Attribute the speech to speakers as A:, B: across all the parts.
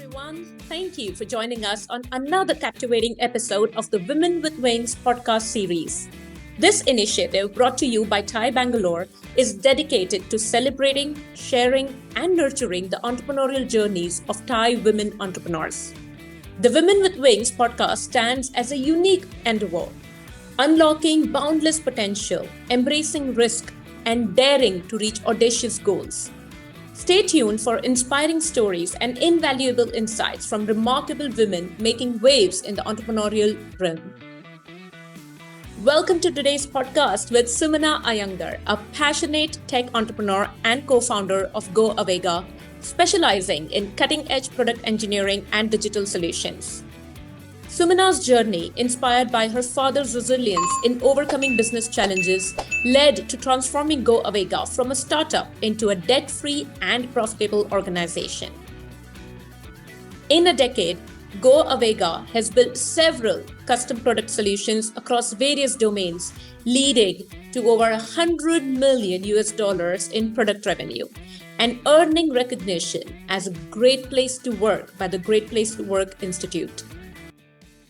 A: everyone. Thank you for joining us on another captivating episode of the Women with Wings podcast series. This initiative, brought to you by Thai Bangalore, is dedicated to celebrating, sharing, and nurturing the entrepreneurial journeys of Thai women entrepreneurs. The Women with Wings podcast stands as a unique endeavor, unlocking boundless potential, embracing risk, and daring to reach audacious goals. Stay tuned for inspiring stories and invaluable insights from remarkable women making waves in the entrepreneurial realm. Welcome to today's podcast with Sumana Iyengar, a passionate tech entrepreneur and co-founder of Goaevega, specializing in cutting-edge product engineering and digital solutions. Sumana's journey, inspired by her father's resilience in overcoming business challenges, led to transforming Goaevega from a startup into a debt-free and profitable organization. In a decade, Goaevega has built several custom product solutions across various domains, leading to over $100 million in product revenue and earning recognition as a great place to work by the Great Place to Work Institute.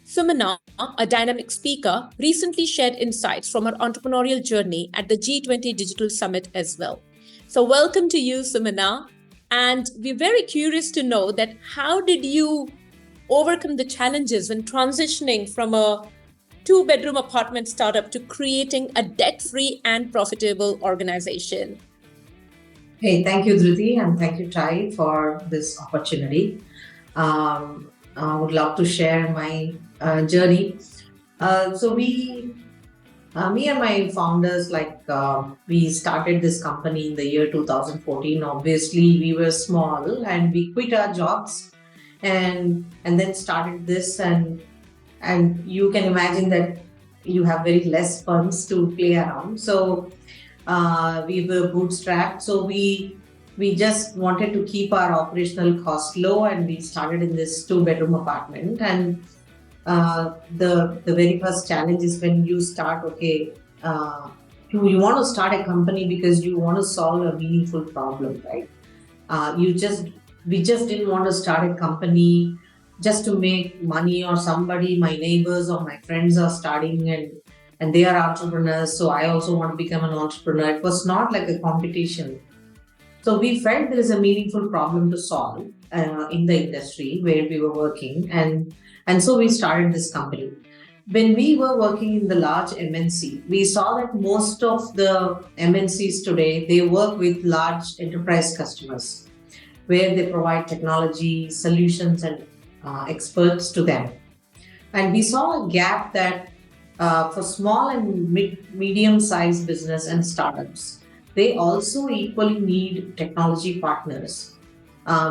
A: Sumana, a dynamic speaker, recently shared insights from her entrepreneurial journey at the G20 Digital Summit as well. So welcome to you, Sumana. And we're very curious to know that how did you overcome the challenges when transitioning from a two-bedroom apartment startup to creating a debt-free and profitable organization?
B: Hey, thank you, Dhruti, and thank you, Thai, for this opportunity. I would love to share my journey. Me and my founders, we started this company in the year 2014. Obviously, we were small and we quit our jobs and then started this. And you can imagine that you have very less funds to play around. So we were bootstrapped. So we just wanted to keep our operational costs low, and we started in this two-bedroom apartment. And the very first challenge is when you start, you want to start a company because you want to solve a meaningful problem, right? We just didn't want to start a company just to make money, or my neighbors or my friends are starting and they are entrepreneurs, so I also want to become an entrepreneur. It was not like a competition. So we felt there is a meaningful problem to solve in the industry where we were working, and so we started this company. When we were working in the large MNC, we saw that most of the MNCs today, they work with large enterprise customers where they provide technology, solutions, and experts to them. And we saw a gap that for small and medium-sized business and startups, they also equally need technology partners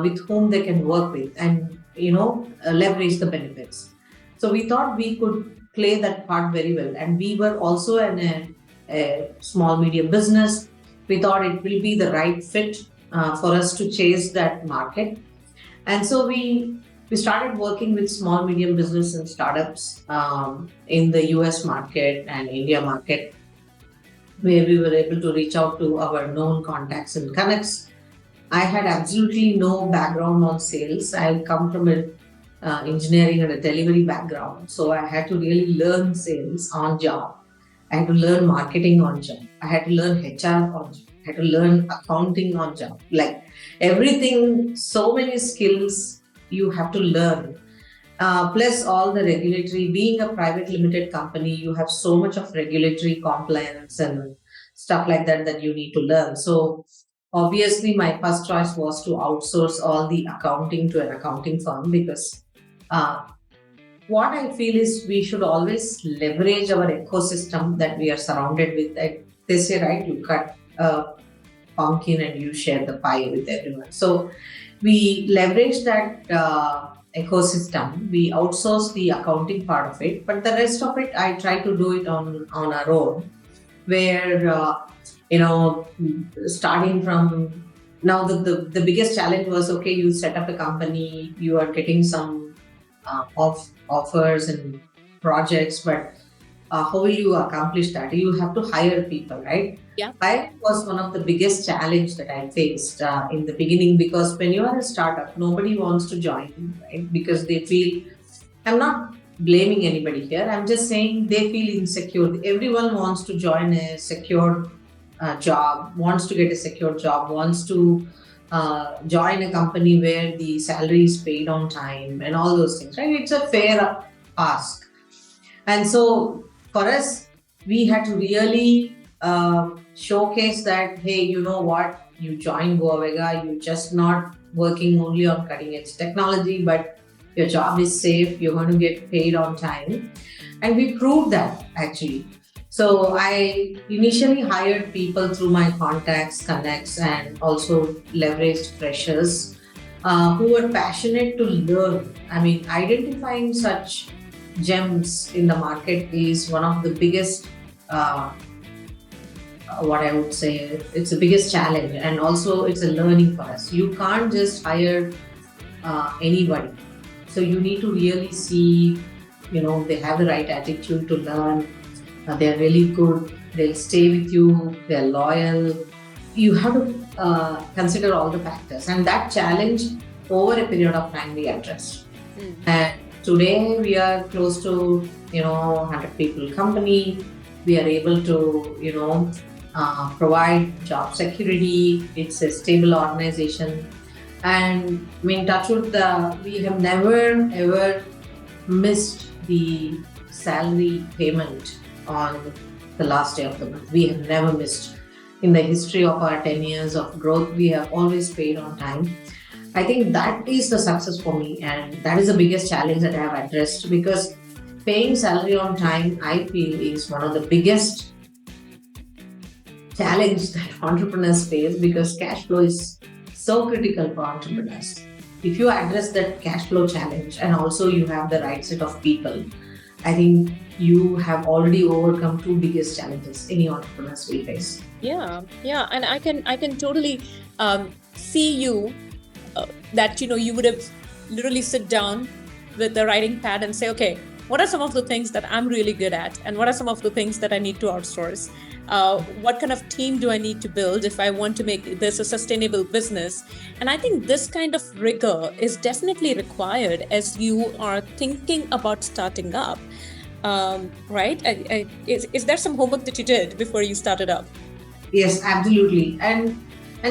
B: with whom they can work with and leverage the benefits. So we thought we could play that part very well. And we were also in a small medium business. We thought it will be the right fit for us to chase that market. And so we started working with small medium business and startups in the US market and India market, where we were able to reach out to our known contacts and connects. I had absolutely no background on sales. I come from an engineering and a delivery background. So I had to really learn sales on job. I had to learn marketing on job. I had to learn HR on job. I had to learn accounting on job. Like everything, so many skills you have to learn. Plus all the regulatory, being a private limited company, you have so much of regulatory compliance and stuff like that you need to learn. So obviously my first choice was to outsource all the accounting to an accounting firm, because what I feel is we should always leverage our ecosystem that we are surrounded with. They say, right, you cut a pumpkin and you share the pie with everyone. So we leverage that ecosystem. We outsource the accounting part of it, but the rest of it, I try to do it on our own, where, starting from now, the biggest challenge was, you set up a company, you are getting some offers and projects, but how will you accomplish that? You have to hire people, right?
A: Yeah.
B: Hiring was one of the biggest challenge that I faced in the beginning, because when you are a startup, nobody wants to join you, right? Because they feel, I'm not blaming anybody here. I'm just saying they feel insecure. Everyone wants to join a secure job, wants to get a secure job, wants to join a company where the salary is paid on time and all those things, right? It's a fair ask. And so for us, we had to really showcase that, hey, you know what? You joined Goaevega, you're just not working only on cutting edge technology, but your job is safe, you're going to get paid on time. And we proved that actually. So I initially hired people through my contacts, connects, and also leveraged freshers who were passionate to learn. I mean, identifying such gems in the market is one of the biggest, what I would say, it's the biggest challenge, and also it's a learning for us. You can't just hire anybody. So you need to really see, they have the right attitude to learn. They're really good. They'll stay with you. They're loyal. You have to consider all the factors, and that challenge over a period of time we addressed. And today we are close to 100 people company. We are able to provide job security. It's a stable organization, and I mean, touch wood, we have never ever missed the salary payment on the last day of the month. We have never missed. In the history of our 10 years of growth, we have always paid on time. I think that is the success for me, and that is the biggest challenge that I have addressed, because paying salary on time, I feel, is one of the biggest challenge that entrepreneurs face, because cash flow is so critical for entrepreneurs. If you address that cash flow challenge and also you have the right set of people, I think you have already overcome two biggest challenges any entrepreneurs will face.
A: Yeah, and I can totally see you that you would have literally sit down with the writing pad and say, okay, what are some of the things that I'm really good at, and what are some of the things that I need to outsource? What kind of team do I need to build if I want to make this a sustainable business? And I think this kind of rigor is definitely required as you are thinking about starting up. Right? Is there some homework that you did before you started up?
B: Yes, absolutely. And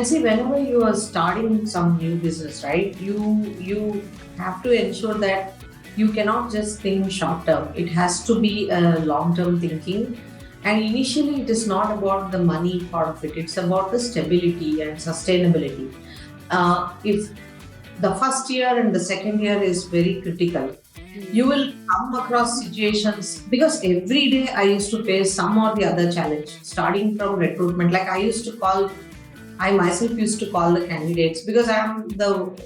B: see, whenever you are starting some new business, right, you have to ensure that you cannot just think short term. It has to be a long term thinking. And initially, it is not about the money part of it. It's about the stability and sustainability. If the first year and the second year is very critical, you will come across situations, because every day I used to face some or the other challenge, starting from recruitment. Like I myself used to call the candidates, because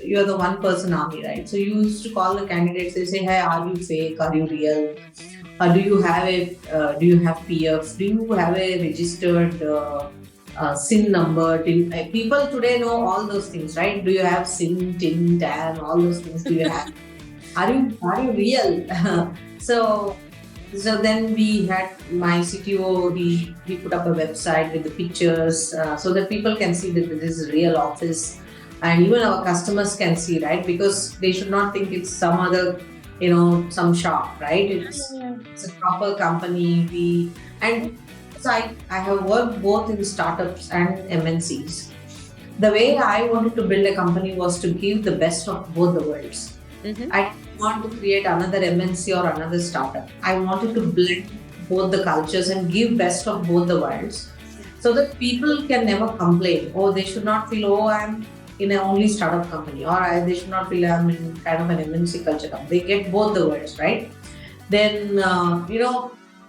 B: you're the one person army, right? So you used to call the candidates. They say, hey, are you fake? Are you real? Do you have PF? Do you have a registered SIN number? People today know all those things, right? Do you have SIN, TIN, TAN, all those things? Do you have? Are you real? So then we had my CTO. He put up a website with the pictures so that people can see that this is a real office, and even our customers can see, right? Because they should not think it's some other, some shop, right? It's a proper company. So I have worked both in startups and MNCs. The way I wanted to build a company was to give the best of both the worlds.
A: Mm-hmm.
B: I didn't want to create another MNC or another startup. I wanted to blend both the cultures and give best of both the worlds, so that people can never complain. Oh, they should not feel, oh, I'm in an only startup company, or they should not feel I'm in kind of an MNC culture company. They get both the worlds, right? Then,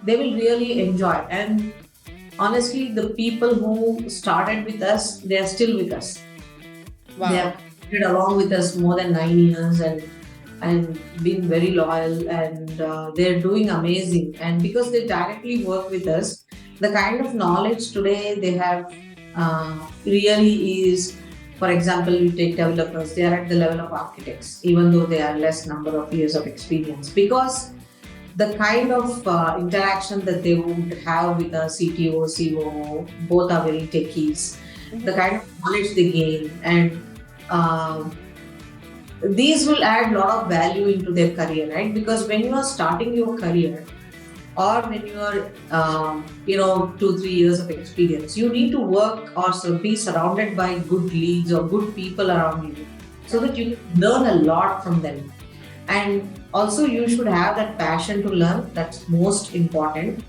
B: they will really enjoy. And honestly, the people who started with us, they are still with us.
A: Wow.
B: They have been along with us more than 9 years and been very loyal, and they're doing amazing. And because they directly work with us, the kind of knowledge today they have really is, for example, you take developers, they are at the level of architects, even though they are less number of years of experience, because the kind of interaction that they would have with a CTO, COO, both are very techies, the kind of knowledge they gain, and um these will add a lot of value into their career, right? Because when you are starting your career, or when you are, 2, 3 years of experience, you need to work or be surrounded by good leads or good people around you so that you can learn a lot from them. And also, you should have that passion to learn. That's most important.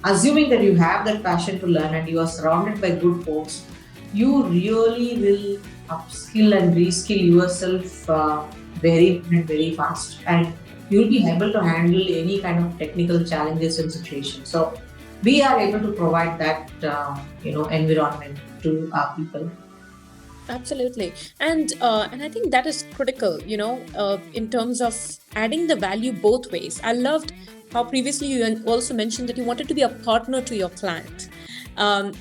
B: Assuming that you have that passion to learn and you are surrounded by good folks, you really will upskill and reskill yourself very fast, and you'll be able to handle any kind of technical challenges and situations. So we are able to provide that environment to our people.
A: Absolutely, and I think that is critical. In terms of adding the value both ways. I loved how previously you also mentioned that you wanted to be a partner to your client,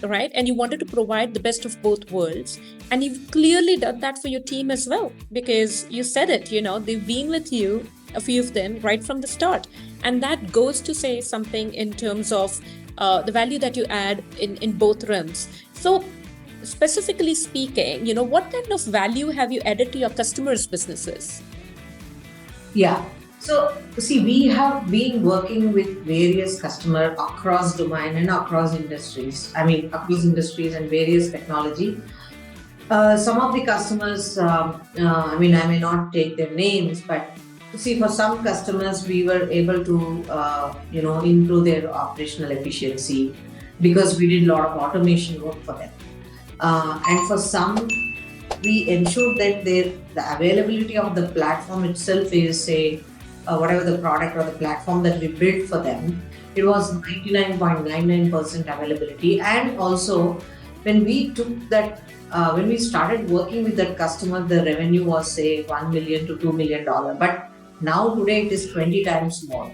A: right? And you wanted to provide the best of both worlds, and you've clearly done that for your team as well, because you said it. They've been with you, a few of them, right from the start, and that goes to say something in terms of the value that you add in both realms. So specifically speaking, what kind of value have you added to your customers' businesses?
B: Yeah. So see, we have been working with various customer across domain and across industries. I mean, across industries and various technology. Some of the customers, I may not take their names, but see, for some customers, we were able to, improve their operational efficiency because we did a lot of automation work for them. And for some, we ensured that the availability of the platform itself is, say, whatever the product or the platform that we built for them, it was 99.99% availability. And also, when we took that, when we started working with that customer, the revenue was, say, $1 million to $2 million. But now today it is 20 times more.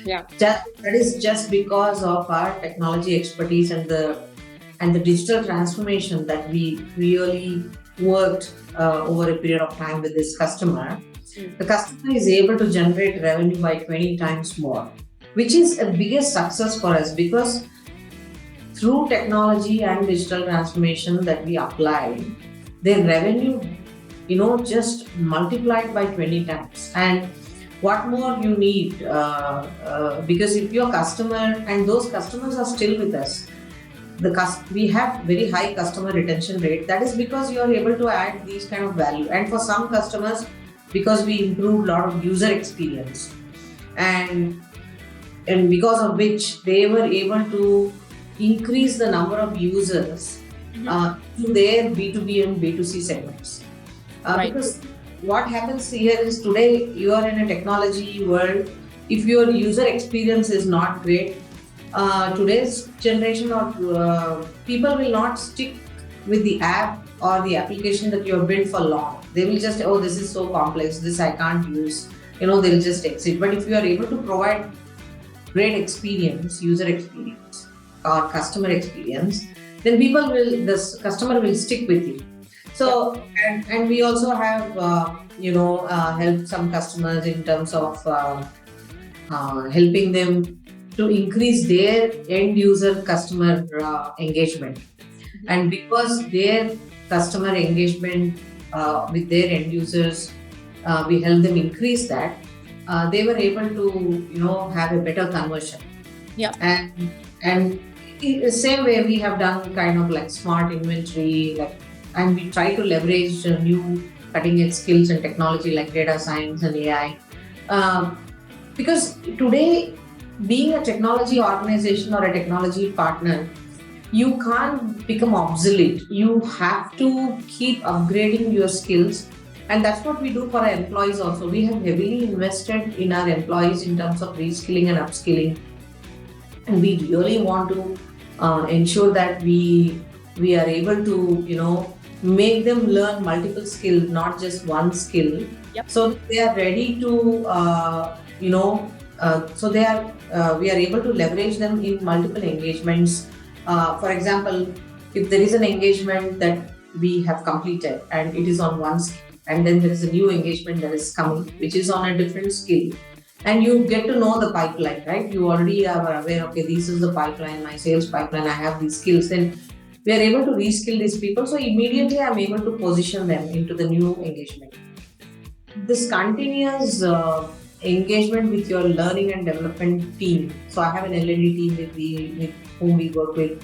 A: Yeah.
B: That is just because of our technology expertise and the digital transformation that we really worked over a period of time with this customer. The customer is able to generate revenue by 20 times more, which is a biggest success for us, because through technology and digital transformation that we applied, their revenue, just multiplied by 20 times. And what more you need? Because if your customer, and those customers are still with us, we have very high customer retention rate. That is because you are able to add these kind of value. And for some customers, because we improved a lot of user experience, and because of which they were able to increase the number of users to their B2B and B2C segments.
A: Right.
B: Because what happens here is, today you are in a technology world. If your user experience is not great, today's generation of people will not stick with the app or the application that you have built for long. They will just, oh, this is so complex, this I can't use. They'll just exit. But if you are able to provide great experience, user experience or customer experience, then this customer will stick with you. So, and we also have, helped some customers in terms of helping them to increase their end user customer engagement. And because their customer engagement with their end users, we help them increase that, they were able to, have a better conversion.
A: Yeah.
B: And the same way we have done kind of like smart inventory, and we try to leverage new cutting edge skills and technology like data science and AI. Because today, being a technology organization or a technology partner, you can't become obsolete. You have to keep upgrading your skills. And that's what we do for our employees also. We have heavily invested in our employees in terms of reskilling and upskilling. And we really want to ensure that we are able to, make them learn multiple skills, not just one skill.
A: Yep.
B: So they are ready to, we are able to leverage them in multiple engagements. For example, if there is an engagement that we have completed and it is on one skill, and then there is a new engagement that is coming, which is on a different skill, and you get to know the pipeline, right? You already are aware, okay, this is the pipeline, my sales pipeline, I have these skills. Then we are able to reskill these people. So immediately I'm able to position them into the new engagement. This continuous engagement with your learning and development team. So I have an L&D team with whom we work with,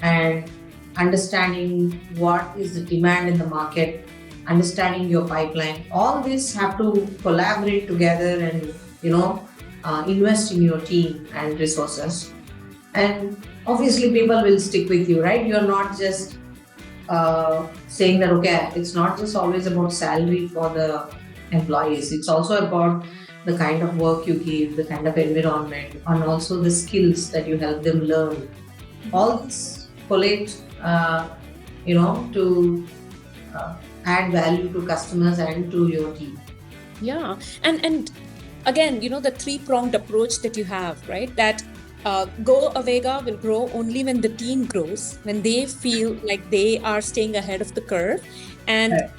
B: and understanding what is the demand in the market, understanding your pipeline. All this have to collaborate together and invest in your team and resources. And obviously, people will stick with you, right? You're not just saying that, okay, it's not just always about salary for the employees, it's also about the kind of work you give, the kind of environment, and also the skills that you help them learn. All this collate, to add value to customers and to your team.
A: Yeah. And again, the three-pronged approach that you have, right? That Goaevega will grow only when the team grows, when they feel like they are staying ahead of the curve. And
B: Right.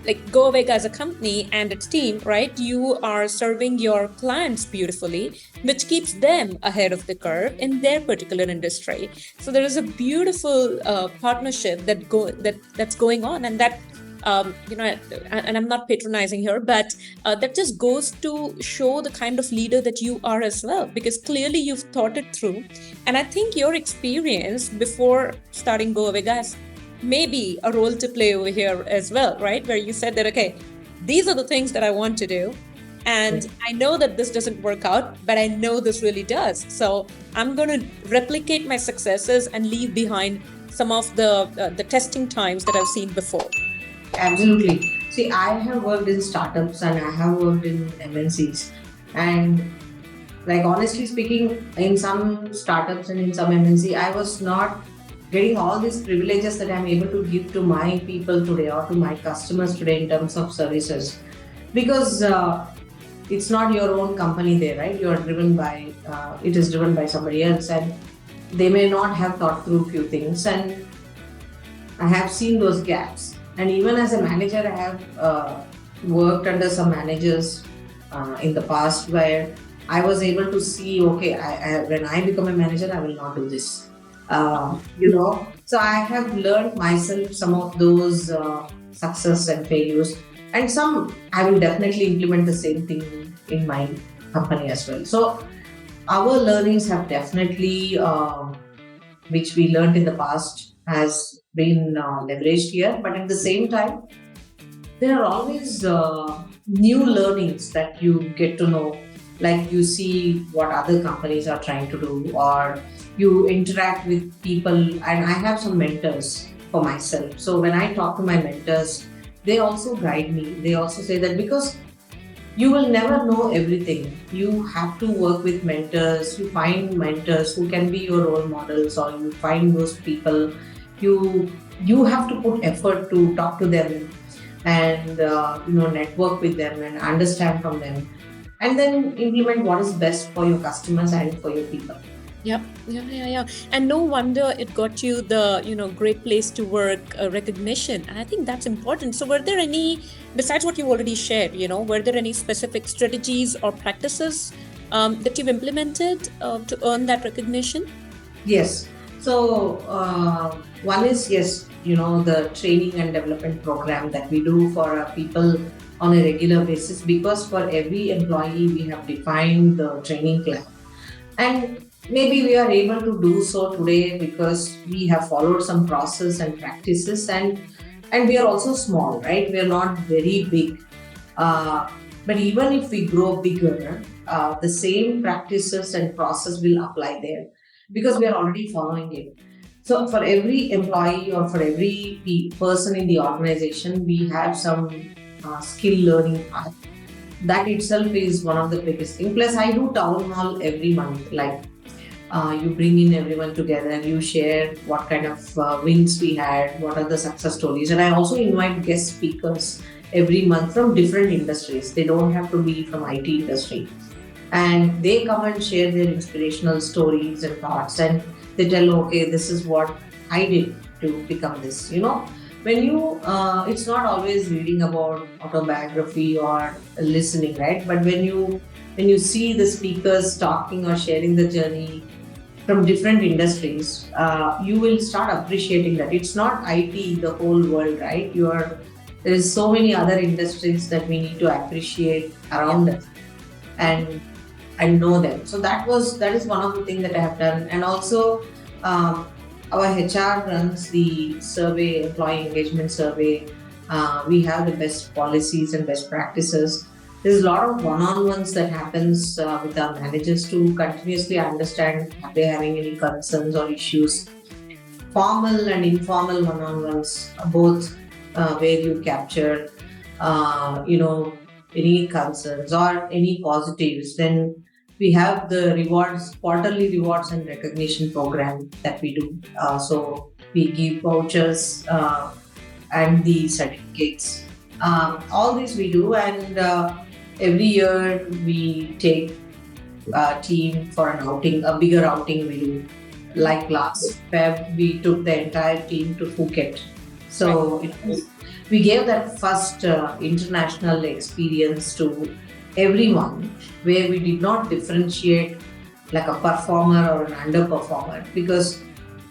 A: like Goaevega as a company and its team, right? You are serving your clients beautifully, which keeps them ahead of the curve in their particular industry. So there is a beautiful partnership that's going on, and that and I'm not patronizing here, but that just goes to show the kind of leader that you are as well, because clearly you've thought it through. And I think your experience before starting Goaevega has maybe a role to play over here as well, right? Where you said that, okay, these are the things that I want to do. And I know that this doesn't work out, but I know this really does. So I'm going to replicate my successes and leave behind some of the testing times that I've seen before.
B: Absolutely. See, I have worked in startups and I have worked in MNCs. And like honestly speaking, in some startups and in some MNC, I was not getting all these privileges that I'm able to give to my people today or to my customers today in terms of services. Because it's not your own company there, right? You are driven by, it is driven by somebody else, and they may not have thought through few things. And I have seen those gaps. And even as a manager, I have worked under some managers in the past where I was able to see, okay, when I become a manager, I will not do this. So I have learned myself some of those success and failures, and some I will definitely implement the same thing in my company as well. So our learnings have definitely, which we learned in the past, has been leveraged here. But at the same time, there are always new learnings that you get to know, like you see what other companies are trying to do, or you interact with people. And I have some mentors for myself. So when I talk to my mentors, they also guide me. They also say that because you will never know everything, you have to work with mentors. You find mentors who can be your role models, or you find those people. You have to put effort to talk to them and network with them and understand from them, and then implement what is best for your customers and for your people.
A: Yeah. And no wonder it got you the, great place to work recognition. And I think that's important. So were there any, besides what you already shared, were there any specific strategies or practices that you've implemented to earn that recognition?
B: Yes. So one is, yes, the training and development program that we do for our people on a regular basis, because for every employee we have defined the training plan. And maybe we are able to do so today because we have followed some process and practices, and we are also small, right? We are not very big. But even if we grow bigger, the same practices and process will apply there because we are already following it. So for every employee or for every person in the organization, we have some skill learning path. That itself is one of the biggest things. Plus, I do town hall every month. Like you bring in everyone together, you share what kind of wins we had, what are the success stories, and I also invite guest speakers every month from different industries. They don't have to be from IT industry, and they come and share their inspirational stories and thoughts, and they tell, okay, this is what I did to become this. When you it's not always reading about autobiography or listening, right? But when you when you see the speakers talking or sharing the journey from different industries, you will start appreciating that it's not IT, the whole world, right? There is so many other industries that we need to appreciate around us and know them. So that is one of the things that I have done. And also, our HR runs the survey, employee engagement survey. We have the best policies and best practices. There's a lot of one-on-ones that happens with our managers to continuously understand if they're having any concerns or issues. Formal and informal one-on-ones, both where you capture, any concerns or any positives. Then we have the quarterly rewards and recognition program that we do. So we give vouchers and the certificates. All these we do, and every year we take a team for an outing, a bigger outing we do. Like last Feb, we took the entire team to Phuket. So we gave that first international experience to everyone, where we did not differentiate like a performer or an underperformer, because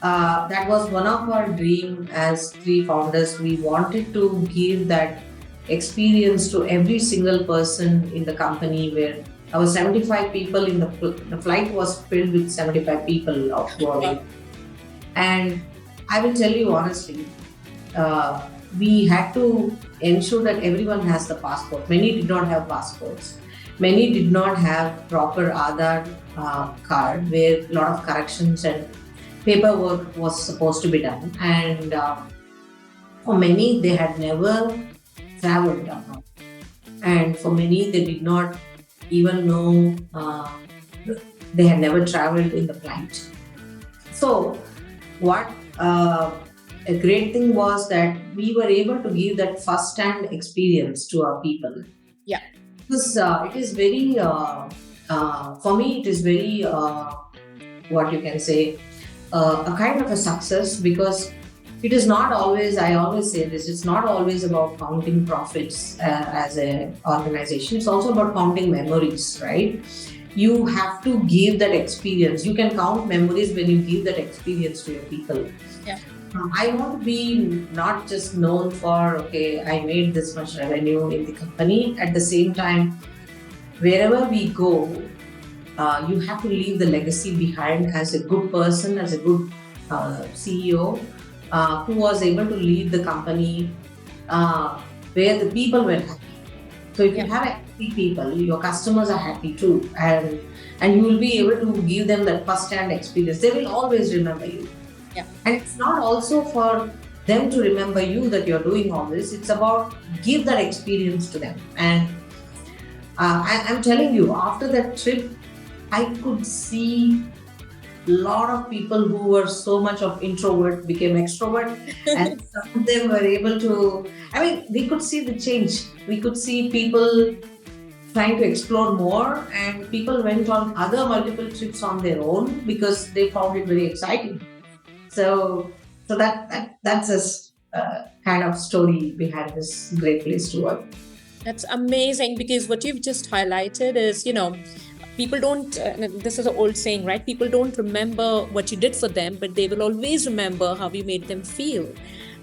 B: that was one of our dream as three founders. We wanted to give that experience to every single person in the company, where our 75 people in the flight was filled with 75 people of Goaevega. And I will tell you honestly, we had to ensure that everyone has the passport. Many did not have passports. Many did not have proper Aadhaar card, where a lot of corrections and paperwork was supposed to be done. And for many, they had never traveled. And for many, they did not even know, they had never traveled in the flight. So what a great thing was that we were able to give that first-hand experience to our people.
A: Yeah.
B: Because it is very, for me, it is very, what you can say, a kind of a success, because it is not always, I always say this, it's not always about counting profits as an organization. It's also about counting memories, right? You have to give that experience. You can count memories when you give that experience to your people.
A: Yeah.
B: I want to be not just known for, okay, I made this much revenue in the company. At the same time, wherever we go, you have to leave the legacy behind as a good person, as a good CEO who was able to lead the company where the people were happy. So if you have happy people, your customers are happy too, and you will be able to give them that first-hand experience. They will always remember you.
A: Yeah.
B: And it's not also for them to remember you that you're doing all this. It's about give that experience to them. And I'm telling you, after that trip, I could see a lot of people who were so much of introvert became extrovert, and some of them were able to, we could see the change. We could see people trying to explore more, and people went on other multiple trips on their own because they found it very exciting. So that's a kind of story behind this great place to work.
A: That's amazing, because what you've just highlighted is, people don't, this is an old saying, right? People don't remember what you did for them, but they will always remember how you made them feel.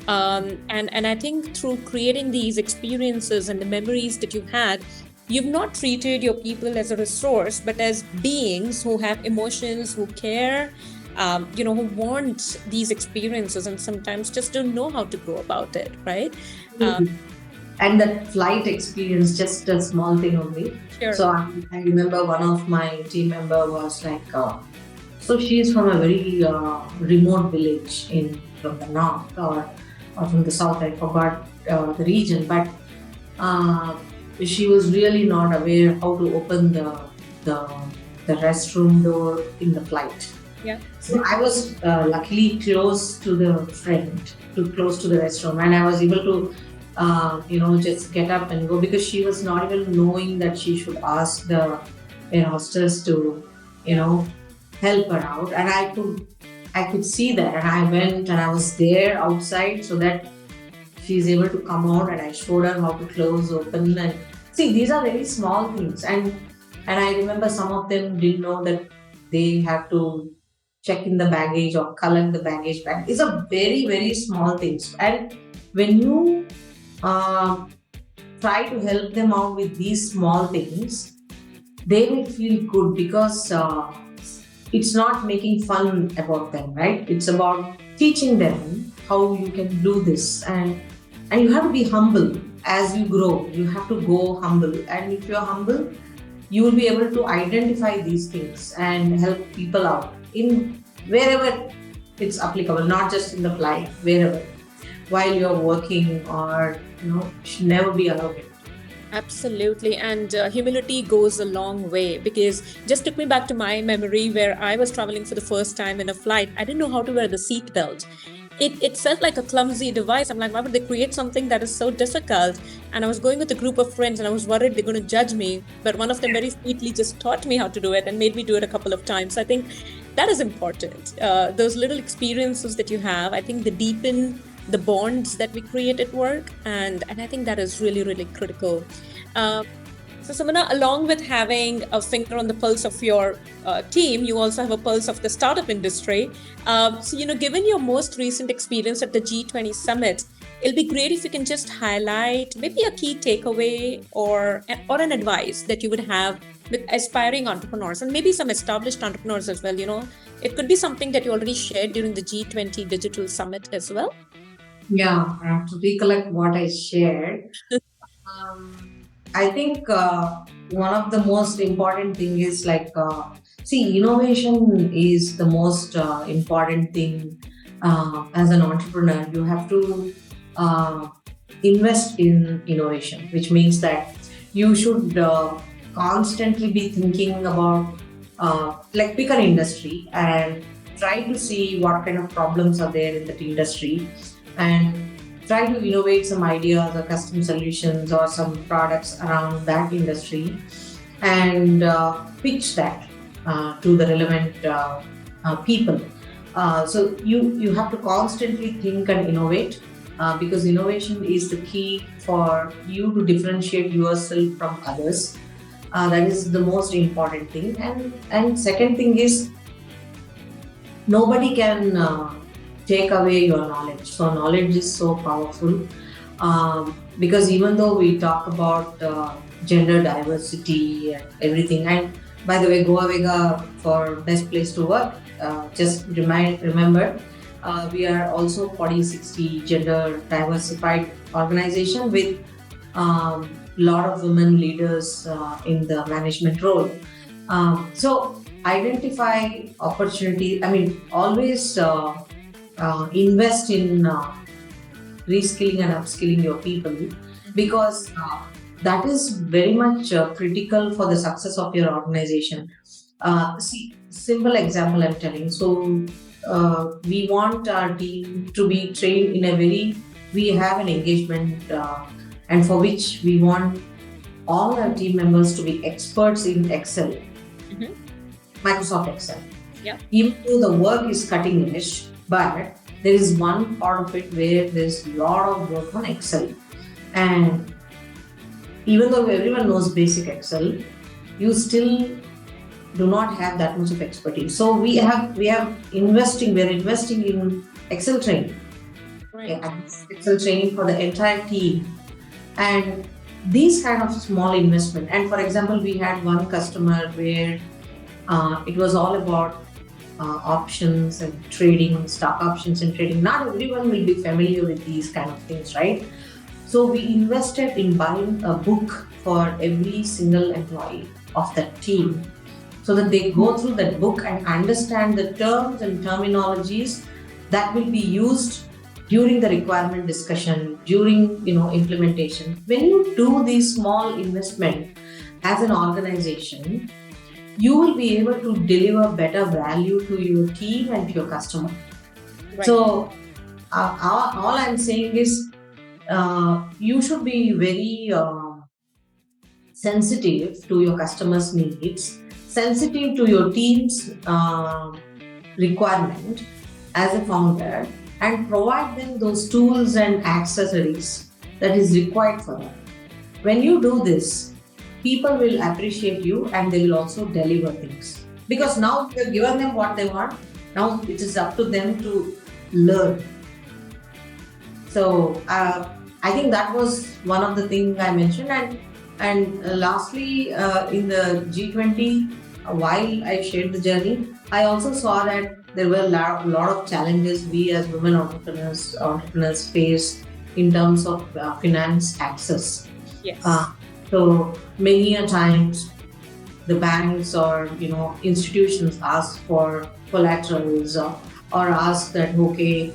A: And I think through creating these experiences and the memories that you've had, you've not treated your people as a resource, but as beings who have emotions, who care, who want these experiences and sometimes just don't know how to go about it, right?
B: And that flight experience, just a small thing only.
A: Sure.
B: So I remember one of my team member was like, so she is from a very remote village from the north or from the south. I forgot the region, but she was really not aware how to open the restroom door in the flight.
A: Yeah.
B: So I was luckily close to the close to the restroom, and I was able to just get up and go, because she was not even knowing that she should ask the air hostess to, help her out. And I could see that, and I went and I was there outside so that she's able to come out, and I showed her how to close, open, and see, these are very small things. And And I remember some of them didn't know that they have to check in the baggage or collect the baggage back. It's a very, very small things. And when you uh, try to help them out with these small things, they will feel good because it's not making fun about them, right? It's about teaching them how you can do this, and you have to be humble as you grow. You have to go humble, and if you're humble, you will be able to identify these things and help people out in wherever it's applicable, not just in the flight, wherever while you're working, or should never be allowed.
A: Absolutely. And humility goes a long way, because just took me back to my memory where I was traveling for the first time in a flight. I didn't know how to wear the seat belt. It felt like a clumsy device. I'm like, why would they create something that is so difficult? And I was going with a group of friends and I was worried they're going to judge me. But one of them very sweetly just taught me how to do it and made me do it a couple of times. I think that is important. Those little experiences that you have, I think they deepen the bonds that we create at work. And I think that is really, really critical. Um, so, Sumana, along with having a finger on the pulse of your team, you also have a pulse of the startup industry. Given your most recent experience at the G20 Summit, it'll be great if you can just highlight maybe a key takeaway or an advice that you would have with aspiring entrepreneurs and maybe some established entrepreneurs as well. It could be something that you already shared during the G20 Digital Summit as well.
B: Yeah, I have to recollect what I shared. I think one of the most important thing is innovation is the most important thing as an entrepreneur. You have to uh, invest in innovation, which means that you should constantly be thinking about pick an industry and try to see what kind of problems are there in that industry, and try to innovate some ideas or custom solutions or some products around that industry, and pitch that to the relevant people. So you have to constantly think and innovate, because innovation is the key for you to differentiate yourself from others. That is the most important thing. And second thing is, nobody can take away your knowledge. So knowledge is so powerful, because even though we talk about gender diversity and everything, and by the way, Goaevega for best place to work, just remember, we are also 40-60 gender diversified organization with lot of women leaders in the management role. So identify opportunity. Always invest in reskilling and upskilling your people, because that is very much critical for the success of your organization. Simple example I'm telling. So we want our team to be trained we have an engagement, and for which we want all our team members to be experts in Excel, Microsoft Excel.
A: Yeah.
B: Even though the work is cutting edge, but there is one part of it where there's a lot of work on Excel. And even though everyone knows basic Excel, you still do not have that much of expertise. So we're investing in Excel training.
A: Right.
B: Excel training for the entire team. And these kind of small investment. And for example, we had one customer where it was all about options and trading, stock options and trading. Not everyone will be familiar with these kind of things, right? So we invested in buying a book for every single employee of that team, so that they go through that book and understand the terms and terminologies that will be used during the requirement discussion, during implementation. When you do these small investment as an organization, you will be able to deliver better value to your team and to your customer.
A: Right.
B: So all I'm saying is, you should be very sensitive to your customers' needs, sensitive to your team's requirement as a founder, and provide them those tools and accessories that is required for them. When you do this, people will appreciate you and they will also deliver things. Because now you have given them what they want. Now it is up to them to learn. So I think that was one of the things I mentioned. And lastly, in the G20, while I shared the journey, I also saw that there were a lot of challenges we as women entrepreneurs face in terms of finance access.
A: Yes.
B: So many a times the banks or institutions ask for collaterals or ask that, okay,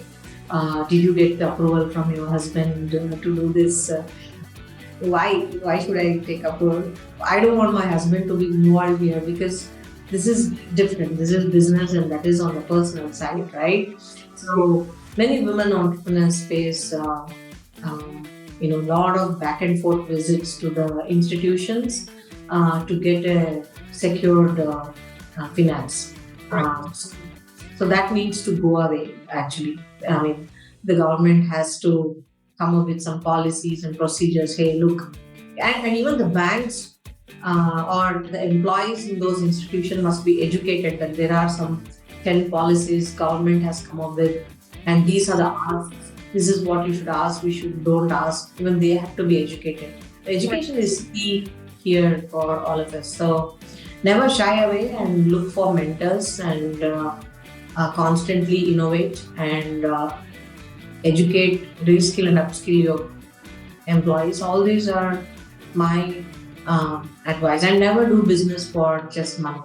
B: did you get the approval from your husband to do this? Why should I take approval? I don't want my husband to be involved here because this is different. This is business and that is on the personal side, right? So many women entrepreneurs face lot of back and forth visits to the institutions to get a secured finance. So that needs to go away, actually. I mean, the government has to come up with some policies and procedures. Hey, look, and even the banks or the employees in those institutions must be educated that there are some 10 policies government has come up with, and these are the asks. This is what you should ask, don't ask. Even they have to be educated. Education is key here for all of us. So never shy away and look for mentors and constantly innovate and educate, reskill and upskill your employees. All these are my advice. And never do business for just money.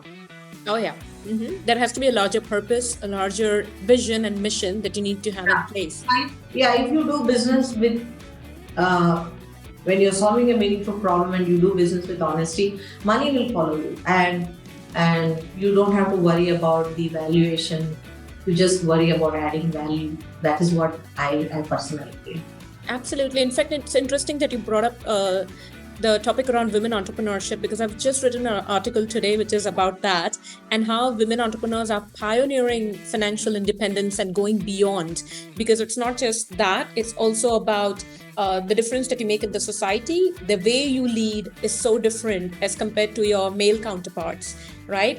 A: Oh, yeah. There has to be a larger purpose, a larger vision and mission that you need to have in place.
B: If you do business with, when you're solving a meaningful problem and you do business with honesty, money will follow you. And you don't have to worry about the valuation. You just worry about adding value. That is what I personally feel.
A: Absolutely. In fact, it's interesting that you brought up the topic around women entrepreneurship, because I've just written an article today which is about that and how women entrepreneurs are pioneering financial independence and going beyond, because it's not just that, it's also about the difference that you make in the society. The way you lead is so different as compared to your male counterparts, right?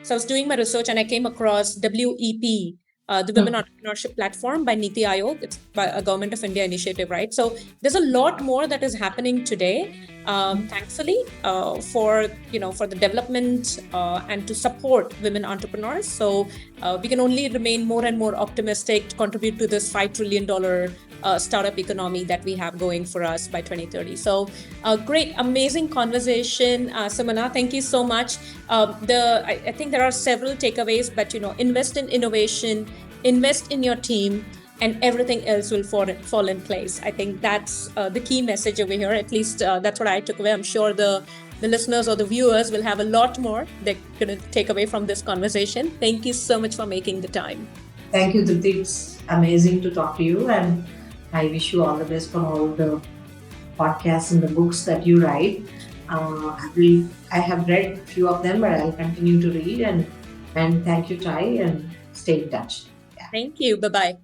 A: So I was doing my research and I came across WEP, the Women Entrepreneurship Platform by Niti Aayog. It's by a Government of India initiative, right? So there's a lot more that is happening today, thankfully, for the development and to support women entrepreneurs. So we can only remain more and more optimistic to contribute to this $5 trillion startup economy that we have going for us by 2030. So great, amazing conversation, Sumana. Thank you so much. I think there are several takeaways, but invest in innovation, invest in your team, and everything else will fall in place. I think that's the key message over here. At least that's what I took away. I'm sure the listeners or the viewers will have a lot more they're going to take away from this conversation. Thank you so much for making the time.
B: Thank you, Dhruti. It's amazing to talk to you, and I wish you all the best for all the podcasts and the books that you write. I have read a few of them, but I'll continue to read. And thank you, Ty, and stay in touch.
A: Yeah. Thank you. Bye-bye.